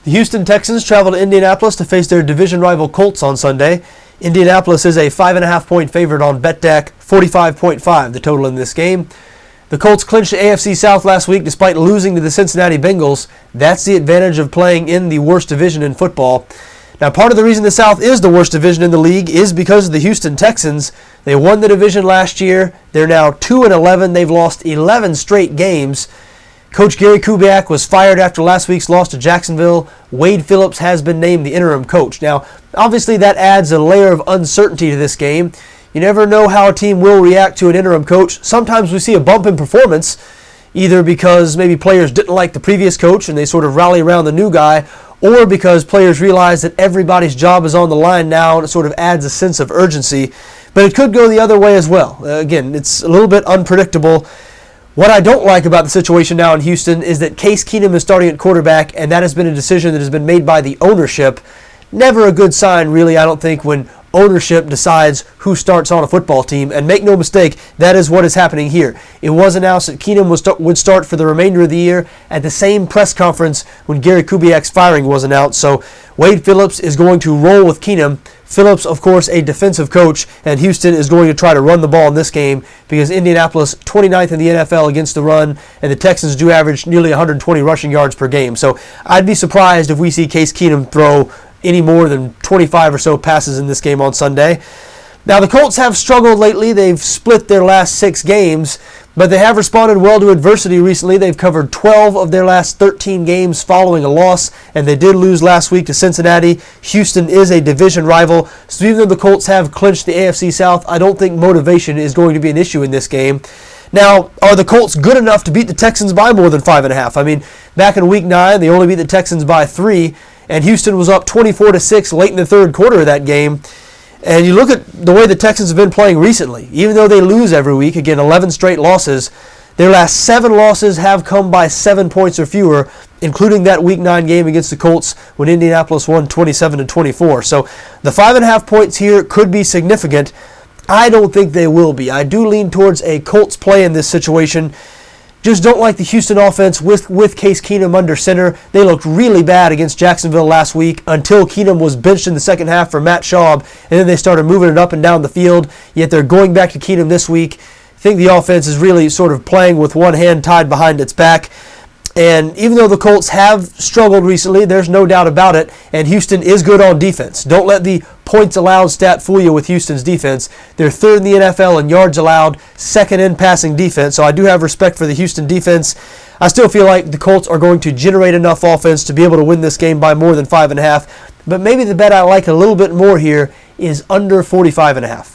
The Houston Texans travel to Indianapolis to face their division rival Colts on Sunday. Indianapolis is a 5.5-point favorite on BETDAQ, 45.5 the total in this game. The Colts clinched the AFC South last week despite losing to the Cincinnati Bengals. That's the advantage of playing in the worst division in football. Now, part of the reason the South is the worst division in the league is because of the Houston Texans. They won the division last year. They're now 2-11. They've lost 11 straight games. Coach Gary Kubiak was fired after last week's loss to Jacksonville. Wade Phillips has been named the interim coach. Now, obviously that adds a layer of uncertainty to this game. You never know how a team will react to an interim coach. Sometimes we see a bump in performance, either because maybe players didn't like the previous coach and they sort of rally around the new guy, or because players realize that everybody's job is on the line now and it sort of adds a sense of urgency. But it could go the other way as well. Again, it's a little bit unpredictable. What I don't like about the situation now in Houston is that Case Keenum is starting at quarterback, and that has been a decision that has been made by the ownership. Never a good sign, really, I don't think, when ownership decides who starts on a football team. And make no mistake, that is what is happening here. It was announced that Keenum would start for the remainder of the year at the same press conference when Gary Kubiak's firing was announced. So Wade Phillips is going to roll with Keenum. Phillips, of course, a defensive coach, and Houston is going to try to run the ball in this game because Indianapolis 29th in the NFL against the run, and the Texans do average nearly 120 rushing yards per game. So I'd be surprised if we see Case Keenum throw any more than 25 or so passes in this game on Sunday. Now, the Colts have struggled lately. They've split their last 6 games, but they have responded well to adversity recently. They've covered 12 of their last 13 games following a loss, and they did lose last week to Cincinnati. Houston is a division rival, so even though the Colts have clinched the AFC South, I don't think motivation is going to be an issue in this game. Now, are the Colts good enough to beat the Texans by more than 5.5? I mean, back in Week 9, they only beat the Texans by 3, and Houston was up 24-6 late in the third quarter of that game. And you look at the way the Texans have been playing recently. Even though they lose every week, again, 11 straight losses, their last 7 losses have come by 7 points or fewer, including that Week 9 game against the Colts when Indianapolis won 27-24. So the 5.5 points here could be significant. I don't think they will be. I do lean towards a Colts play in this situation. Just don't like the Houston offense with Case Keenum under center. They looked really bad against Jacksonville last week until Keenum was benched in the second half for Matt Schaub, and then they started moving it up and down the field, yet they're going back to Keenum this week. I think the offense is really sort of playing with one hand tied behind its back. And even though the Colts have struggled recently, there's no doubt about it, and Houston is good on defense. Don't let the points allowed stat fool you with Houston's defense. They're 3rd in the NFL in yards allowed, 2nd in passing defense, so I do have respect for the Houston defense. I still feel like the Colts are going to generate enough offense to be able to win this game by more than 5.5, but maybe the bet I like a little bit more here is under 45.5.